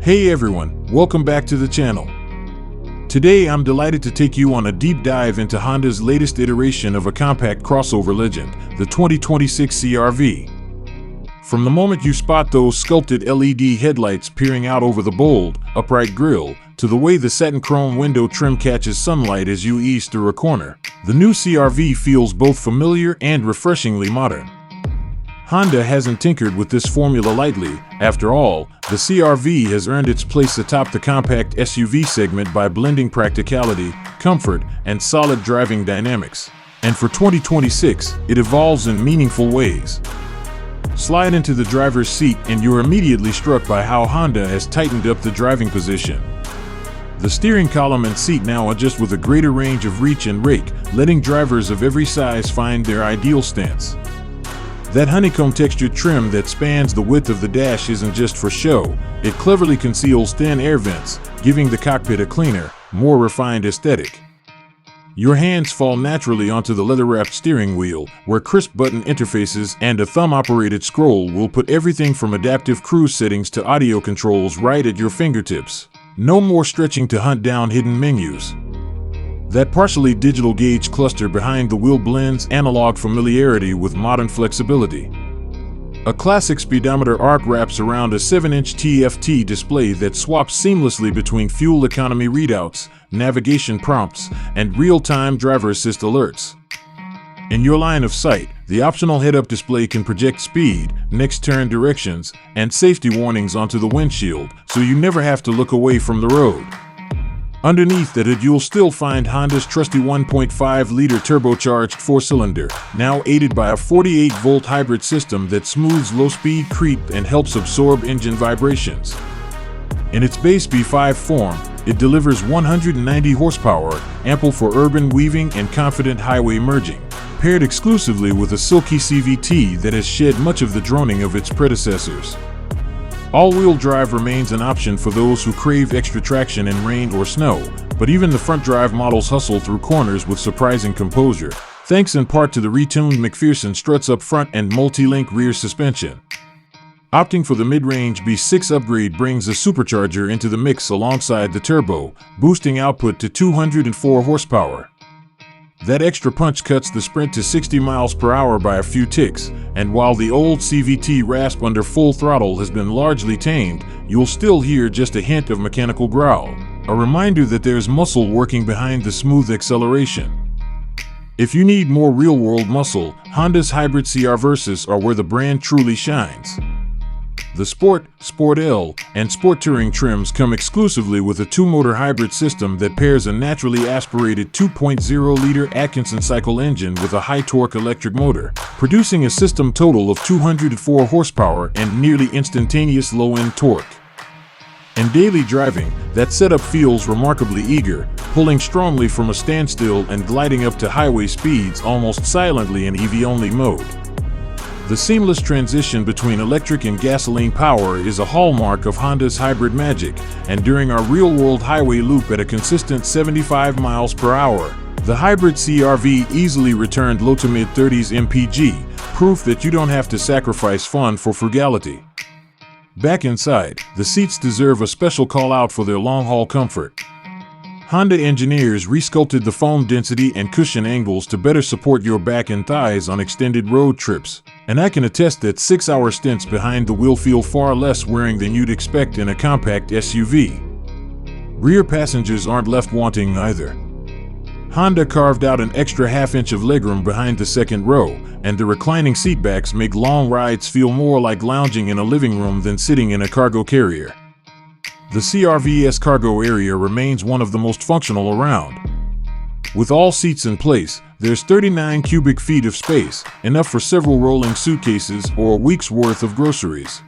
Hey everyone, welcome back to the channel. Today I'm delighted to take you on a deep dive into Honda's latest iteration of a compact crossover legend, the 2026 CR-V. From the moment you spot those sculpted LED headlights peering out over the bold, upright grille, to the way the satin chrome window trim catches sunlight as you ease through a corner, the new CR-V feels both familiar and refreshingly modern. Honda hasn't tinkered with this formula lightly. After all, the CR-V has earned its place atop the compact SUV segment by blending practicality, comfort, and solid driving dynamics. And for 2026, it evolves in meaningful ways. Slide into the driver's seat and you're immediately struck by how Honda has tightened up the driving position. The steering column and seat now adjust with a greater range of reach and rake, letting drivers of every size find their ideal stance. That honeycomb textured trim that spans the width of the dash isn't just for show, it cleverly conceals thin air vents, giving the cockpit a cleaner, more refined aesthetic. Your hands fall naturally onto the leather-wrapped steering wheel, where crisp button interfaces and a thumb-operated scroll will put everything from adaptive cruise settings to audio controls right at your fingertips. No more stretching to hunt down hidden menus. That partially digital gauge cluster behind the wheel blends analog familiarity with modern flexibility. A classic speedometer arc wraps around a 7-inch TFT display that swaps seamlessly between fuel economy readouts, navigation prompts, and real-time driver assist alerts. In your line of sight, the optional head-up display can project speed, next turn directions, and safety warnings onto the windshield, so you never have to look away from the road. Underneath that hood, you'll still find Honda's trusty 1.5-liter turbocharged four-cylinder, now aided by a 48-volt hybrid system that smooths low-speed creep and helps absorb engine vibrations. In its base B5 form, it delivers 190 horsepower, ample for urban weaving and confident highway merging, paired exclusively with a silky CVT that has shed much of the droning of its predecessors. All-wheel drive remains an option for those who crave extra traction in rain or snow, but even the front-drive models hustle through corners with surprising composure, thanks in part to the retuned McPherson struts up front and multi-link rear suspension. Opting for the mid-range B6 upgrade brings a supercharger into the mix alongside the turbo, boosting output to 204 horsepower. That extra punch cuts the sprint to 60 miles per hour by a few ticks, and while the old CVT rasp under full throttle has been largely tamed, you'll still hear just a hint of mechanical growl, a reminder that there's muscle working behind the smooth acceleration. If you need more real-world muscle, Honda's hybrid CR Versus are where the brand truly shines. The Sport, Sport L, and Sport Touring trims come exclusively with a two-motor hybrid system that pairs a naturally aspirated 2.0-liter Atkinson cycle engine with a high-torque electric motor, producing a system total of 204 horsepower and nearly instantaneous low-end torque. In daily driving, that setup feels remarkably eager, pulling strongly from a standstill and gliding up to highway speeds almost silently in EV-only mode. The seamless transition between electric and gasoline power is a hallmark of Honda's hybrid magic, and during our real-world highway loop at a consistent 75 miles per hour, the hybrid CR-V easily returned low to mid-30s mpg, proof that you don't have to sacrifice fun for frugality. Back inside, the seats deserve a special call-out for their long-haul comfort. Honda engineers resculpted the foam density and cushion angles to better support your back and thighs on extended road trips, and I can attest that 6-hour stints behind the wheel feel far less wearing than you'd expect in a compact SUV. Rear passengers aren't left wanting either. Honda carved out an extra half-inch of legroom behind the second row, and the reclining seatbacks make long rides feel more like lounging in a living room than sitting in a cargo carrier. The CR-V's cargo area remains one of the most functional around. With all seats in place, there's 39 cubic feet of space, enough for several rolling suitcases or a week's worth of groceries.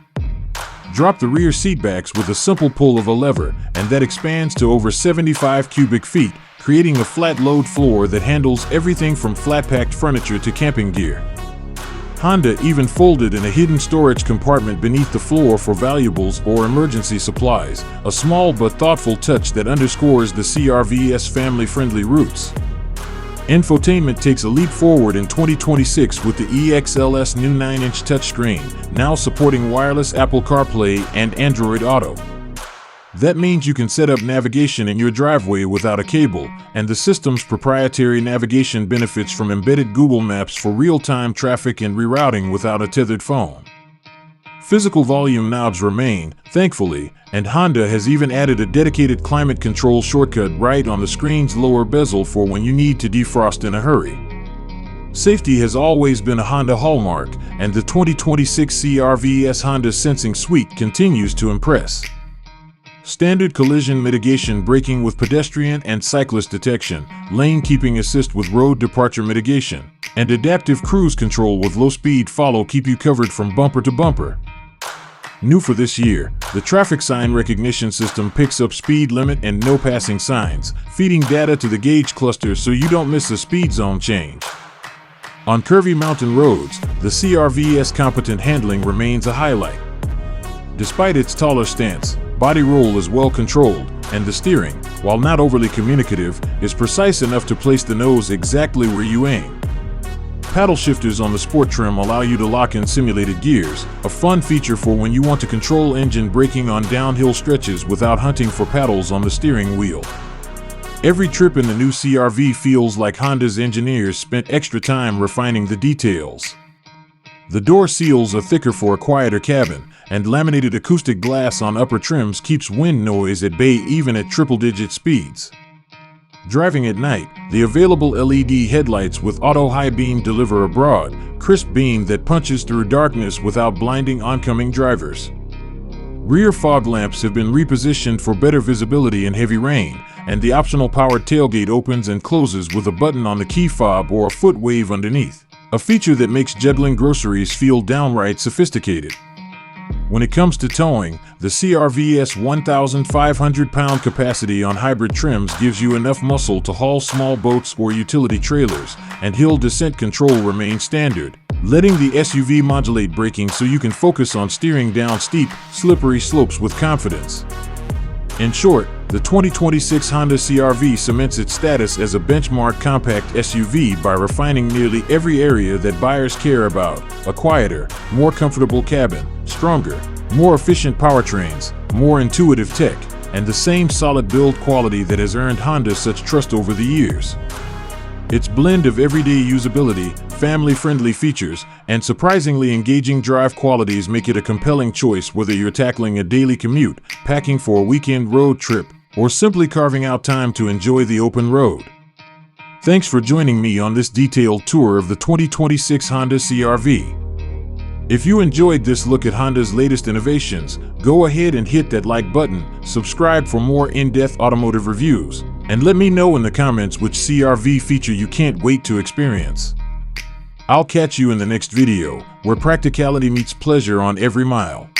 Drop the rear seatbacks with a simple pull of a lever, and that expands to over 75 cubic feet, creating a flat load floor that handles everything from flat-packed furniture to camping gear. Honda even folded in a hidden storage compartment beneath the floor for valuables or emergency supplies, a small but thoughtful touch that underscores the CR-V's family-friendly roots. Infotainment takes a leap forward in 2026 with the EXL's new 9-inch touchscreen, now supporting wireless Apple CarPlay and Android Auto. That means you can set up navigation in your driveway without a cable, and the system's proprietary navigation benefits from embedded Google Maps for real-time traffic and rerouting without a tethered phone. Physical volume knobs remain, thankfully, and Honda has even added a dedicated climate control shortcut right on the screen's lower bezel for when you need to defrost in a hurry. Safety has always been a Honda hallmark, and the 2026 CR-V's Honda Sensing Suite continues to impress. Standard collision mitigation braking with pedestrian and cyclist detection, lane keeping assist with road departure mitigation, and adaptive cruise control with low-speed follow keep you covered from bumper to bumper. New for this year, the traffic sign recognition system picks up speed limit and no passing signs, feeding data to the gauge cluster so you don't miss a speed zone change. On curvy mountain roads, the CR-V's competent handling remains a highlight. Despite its taller stance, body roll is well controlled, and the steering, while not overly communicative, is precise enough to place the nose exactly where you aim. Paddle shifters on the sport trim allow you to lock in simulated gears, a fun feature for when you want to control engine braking on downhill stretches without hunting for paddles on the steering wheel. Every trip in the new CR-V feels like Honda's engineers spent extra time refining the details. The door seals are thicker for a quieter cabin, and laminated acoustic glass on upper trims keeps wind noise at bay even at triple-digit speeds. Driving at night, the available LED headlights with auto high beam deliver a broad, crisp beam that punches through darkness without blinding oncoming drivers. Rear fog lamps have been repositioned for better visibility in heavy rain, and the optional powered tailgate opens and closes with a button on the key fob or a foot wave underneath, a feature that makes juggling groceries feel downright sophisticated. When it comes to towing, the CR-V's 1,500-pound capacity on hybrid trims gives you enough muscle to haul small boats or utility trailers, and hill descent control remains standard, letting the SUV modulate braking so you can focus on steering down steep, slippery slopes with confidence. In short, the 2026 Honda CR-V cements its status as a benchmark compact SUV by refining nearly every area that buyers care about: a quieter, more comfortable cabin, stronger, more efficient powertrains, more intuitive tech, and the same solid build quality that has earned Honda such trust over the years. Its blend of everyday usability, family-friendly features, and surprisingly engaging drive qualities make it a compelling choice whether you're tackling a daily commute, packing for a weekend road trip, or simply carving out time to enjoy the open road. Thanks for joining me on this detailed tour of the 2026 Honda CR-V. If you enjoyed this look at Honda's latest innovations, go ahead and hit that like button, subscribe for more in-depth automotive reviews, and let me know in the comments which CR-V feature you can't wait to experience. I'll catch you in the next video, where practicality meets pleasure on every mile.